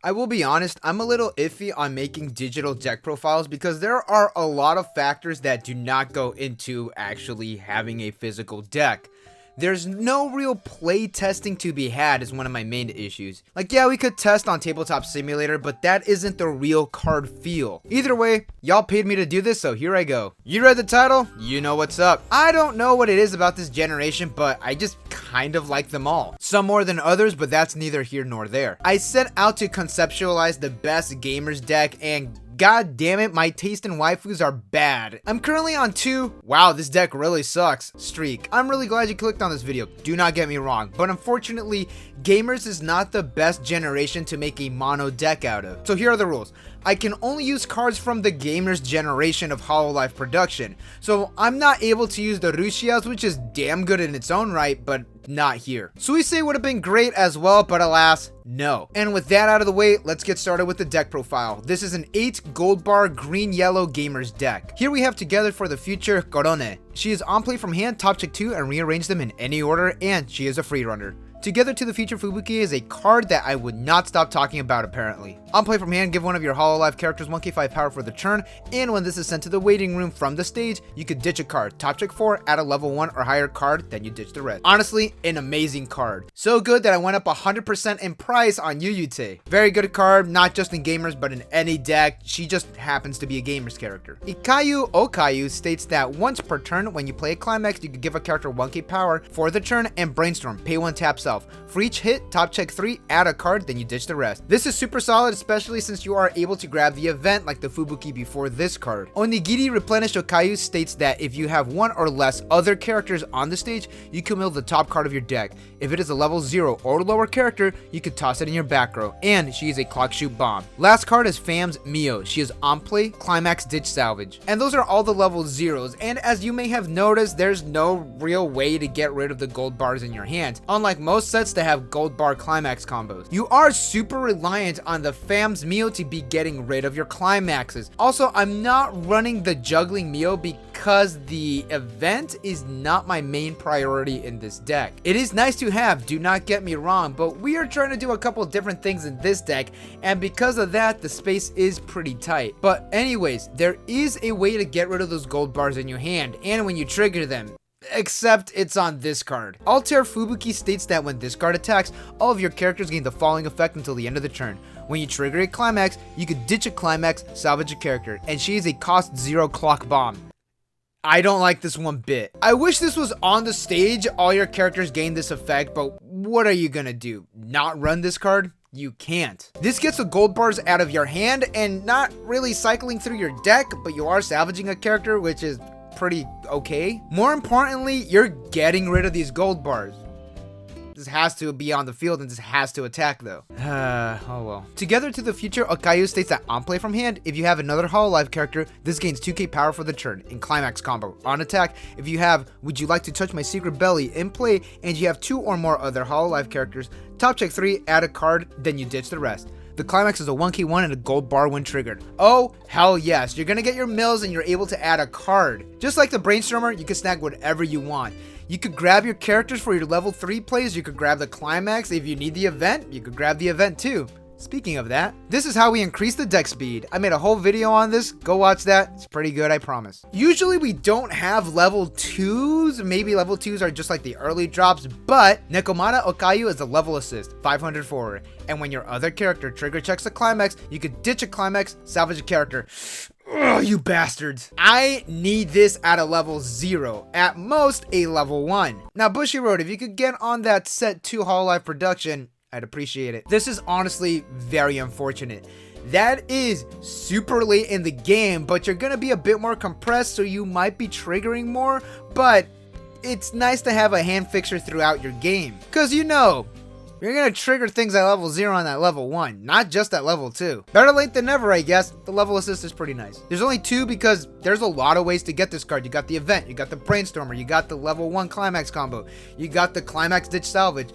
I will be honest, I'm a little iffy on making digital deck profiles because there are a lot of factors that do not go into actually having a physical deck. There's no real play testing to be had is one of my main issues. Like, yeah, we could test on Tabletop Simulator, but that isn't the real card feel. Either way, y'all paid me to do this, so here I go. You read the title? You know what's up. I don't know what it is about this generation, but I just kind of like them all. Some more than others, but that's neither here nor there. I set out to conceptualize the best gamers deck, and god damn it, my taste in waifus are bad. I'm currently on 2, wow, this deck really sucks, streak. I'm really glad you clicked on this video, do not get me wrong, but unfortunately, gamers is not the best generation to make a mono deck out of. So here are the rules. I can only use cards from the gamers generation of Hololive Production, so I'm not able to use the Rushias, which is damn good in its own right, but not here. Suisei would have been great as well, but alas, no. And with that out of the way, let's get started with the deck profile. This is an 8 gold bar green-yellow gamers deck. Here we have Together for the Future Korone. She is on play from hand, top check 2, and rearrange them in any order, and she is a free runner. Together to the Future Fubuki is a card that I would not stop talking about apparently. On play from hand, give one of your Hololive characters 1k5 power for the turn, and when this is sent to the waiting room from the stage, you could ditch a card. Top check 4, add a level 1 or higher card, then you ditch the rest. Honestly, an amazing card. So good that I went up 100% in price on Yuyute. Very good card, not just in gamers, but in any deck. She just happens to be a gamer's character. Okayu states that once per turn, when you play a climax, you could give a character 1k power for the turn and brainstorm, pay 1 tap self. For each hit, top check 3, add a card, then you ditch the rest. This is super solid, especially since you are able to grab the event like the Fubuki before this card. Onigiri Replenish Okayu states that if you have 1 or less other characters on the stage, you can mill the top card of your deck. If it is a level 0 or lower character, you could toss it in your back row, and she is a clock shoot bomb. Last card is Fam's Mio. She is on play, climax, ditch, salvage. And those are all the level 0s, and as you may have noticed, there's no real way to get rid of the gold bars in your hand, unlike most sets that have gold bar climax combos. You are super reliant on the Fam's Mio to be getting rid of your climaxes. Also, I'm not running the juggling Mio because the event is not my main priority in this deck. It is nice to have, do not get me wrong, but we are trying to do a couple different things in this deck, and because of that, the space is pretty tight. But anyways, there is a way to get rid of those gold bars in your hand, and when you trigger them, except it's on this card. Altair Fubuki states that when this card attacks, all of your characters gain the following effect until the end of the turn. When you trigger a climax, you could ditch a climax, salvage a character, and she is a cost 0 clock bomb. I don't like this one bit. I wish this was on the stage, all your characters gain this effect, but what are you gonna do? Not run this card? You can't. This gets the gold bars out of your hand and not really cycling through your deck, but you are salvaging a character, which is pretty okay. More importantly, you're getting rid of these gold bars. This has to be on the field and this has to attack though. Oh well. Together to the Future Okayu states that on play from hand, if you have another Hololive character, this gains 2k power for the turn in climax combo. On attack, if you have Would You Like to Touch My Secret Belly in play and you have 2 or more other Hololive characters, top check 3, add a card, then you ditch the rest. The climax is a 1k1 and a gold bar when triggered. Oh, hell yes. You're gonna get your mills and you're able to add a card. Just like the Brainstormer, you can snag whatever you want. You could grab your characters for your level 3 plays, you could grab the climax. If you need the event, you could grab the event too. Speaking of that, this is how we increase the deck speed. I made a whole video on this, go watch that, it's pretty good, I promise. Usually we don't have level 2s, maybe level 2s are just like the early drops, but Nekomata Okayu is a level assist, 500 forward, and when your other character trigger checks a climax, you could ditch a climax, salvage a character. Ugh, you bastards. I need this at a level 0, at most a level 1. Now Bushiroad, if you could get on that set 2 Hololive Production, I'd appreciate it. This is honestly very unfortunate. That is super late in the game, but you're gonna be a bit more compressed, so you might be triggering more, but it's nice to have a hand fixer throughout your game. Cause you know, you're gonna trigger things at level 0 and at level 1, not just at level 2. Better late than never, I guess. The level assist is pretty nice. There's only 2 because there's a lot of ways to get this card. You got the event, you got the Brainstormer, you got the level 1 climax combo, you got the climax ditch salvage.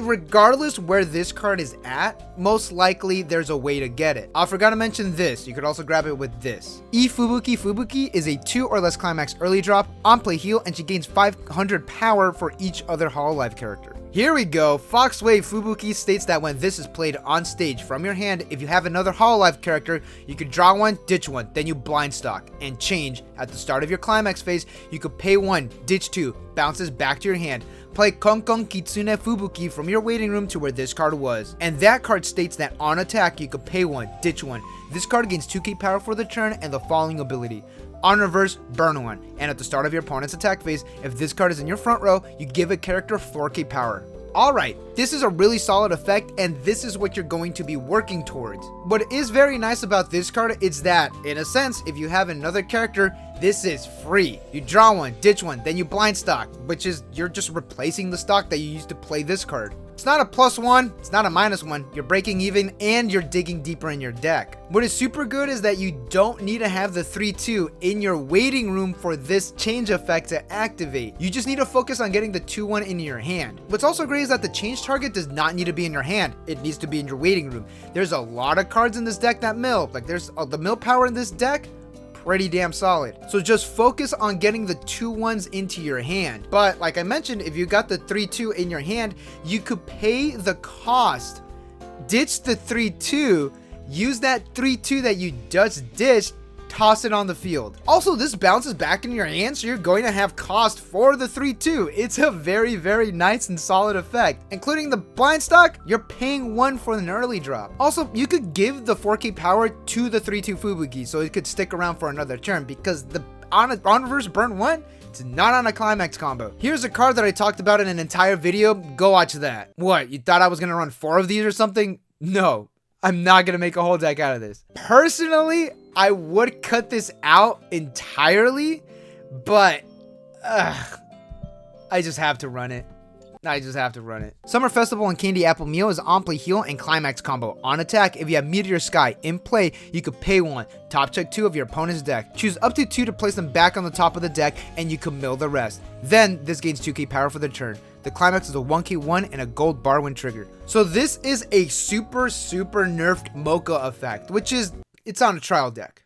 Regardless where this card is at, most likely there's a way to get it. I forgot to mention this, you could also grab it with this. Fubuki is a 2 or less climax early drop, on play heal, and she gains 500 power for each other Hololive character. Here we go. Foxway Fubuki states that when this is played on stage from your hand, if you have another Hololive character, you could draw one, ditch one, then you blind stock and change. At the start of your climax phase, you could pay one, ditch two, bounces back to your hand. Play Konkon Kitsune Fubuki from your waiting room to where this card was. And that card states that on attack, you could pay one, ditch one. This card gains 2k power for the turn and the following ability. On reverse, burn one. And at the start of your opponent's attack phase, if this card is in your front row, you give a character 4k power. Alright, this is a really solid effect, and this is what you're going to be working towards. What is very nice about this card is that, in a sense, if you have another character, this is free. You draw one, ditch one, then you blind stock, which is you're just replacing the stock that you used to play this card. It's not a +1, it's not a -1, you're breaking even, and you're digging deeper in your deck. What is super good is that you don't need to have the 3-2 in your waiting room for this change effect to activate. You just need to focus on getting the 2-1 in your hand. What's also great is that the change target does not need to be in your hand, it needs to be in your waiting room. There's a lot of cards in this deck that mill, like there's the mill power in this deck, pretty damn solid. So just focus on getting the 2-1s into your hand. But like I mentioned, if you got the 3-2 in your hand, you could pay the cost, ditch the 3-2, use that 3-2 that you just ditched, toss it on the field. Also, this bounces back in your hand, so you're going to have cost for the 3-2. It's a very, very nice and solid effect. Including the blind stock, you're paying 1 for an early drop. Also, you could give the 4k power to the 3-2 Fubuki, so it could stick around for another turn, because the on reverse burn 1, it's not on a climax combo. Here's a card that I talked about in an entire video. Go watch that. What, you thought I was gonna run 4 of these or something? No. I'm not gonna make a whole deck out of this. Personally, I would cut this out entirely, but I just have to run it. Summer Festival and Candy Apple Meal is Ampli Heal and Climax combo. On attack, if you have Meteor Sky in play, you could pay 1, top check 2 of your opponent's deck. Choose up to 2 to place them back on the top of the deck, and you can mill the rest. Then, this gains 2k power for the turn. The climax is a 1k1 and a gold bar when triggered. So this is a super nerfed Mocha effect, which is, it's on a trial deck.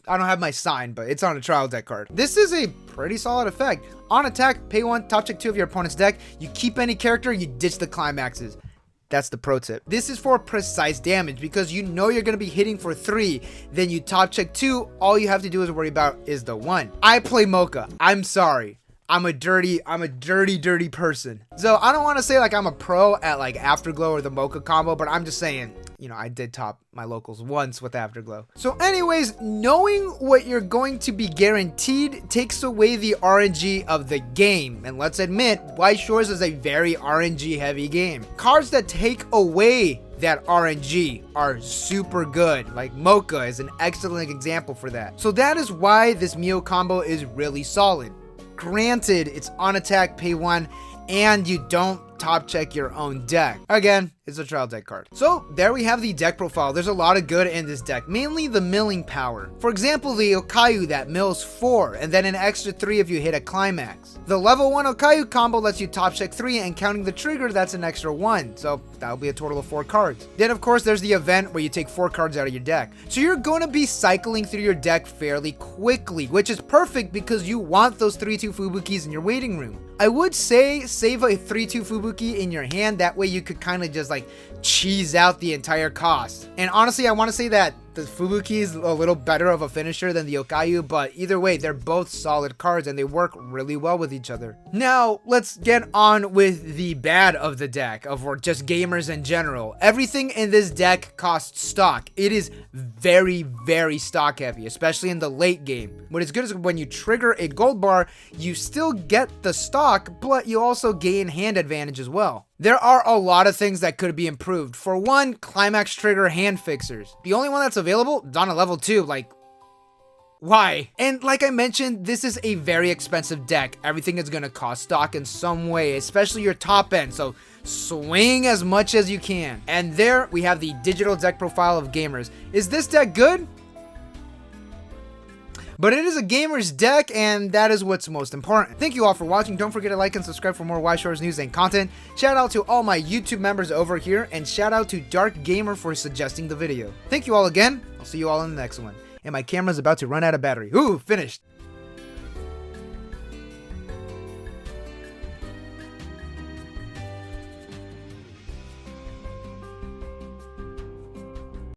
I don't have my sign, but it's on a trial deck card. This is a pretty solid effect. On attack, pay 1, top check 2 of your opponent's deck. You keep any character, you ditch the climaxes. That's the pro tip. This is for precise damage because you know you're going to be hitting for 3, then you top check 2, all you have to do is worry about is the 1. I play Mocha. I'm sorry. I'm a dirty person. So I don't want to say like I'm a pro at like Afterglow or the Mocha combo, but I'm just saying, you know, I did top my locals once with Afterglow. So anyways, knowing what you're going to be guaranteed takes away the RNG of the game. And let's admit, Weiss Schwarz is a very RNG heavy game. Cards that take away that RNG are super good. Like Mocha is an excellent example for that. So that is why this Mio combo is really solid. Granted, it's on attack, pay 1, and you don't top check your own deck. Again, it's a trial deck card. So there we have the deck profile. There's a lot of good in this deck, mainly the milling power. For example, the Okayu that mills 4 and then an extra 3 if you hit a climax. The level 1 Okayu combo lets you top check 3, and counting the trigger, that's an extra 1. So that'll be a total of 4 cards. Then of course there's the event where you take 4 cards out of your deck. So you're going to be cycling through your deck fairly quickly, which is perfect because you want those 3-2 Fubukis in your waiting room. I would say save a 3-2 Fubuki in your hand, that way you could kind of just like cheese out the entire cost. And honestly, I want to say that the Fubuki is a little better of a finisher than the Okayu, but either way, they're both solid cards and they work really well with each other. Now, let's get on with the bad of the deck, or just gamers in general. Everything in this deck costs stock. It is very stock heavy, especially in the late game. What is good is when you trigger a gold bar, you still get the stock, but you also gain hand advantage as well. There are a lot of things that could be improved. For one, climax trigger hand fixers. The only one that's available is on a level 2, like, why? And like I mentioned, this is a very expensive deck. Everything is gonna cost stock in some way, especially your top end, so swing as much as you can. And there we have the digital deck profile of gamers. Is this deck good? But it is a gamer's deck, and that is what's most important. Thank you all for watching. Don't forget to like and subscribe for more Weiss Schwarz news and content. Shout out to all my YouTube members over here, and shout out to Dark Gamer for suggesting the video. Thank you all again. I'll see you all in the next one. And my camera's about to run out of battery. Ooh, finished.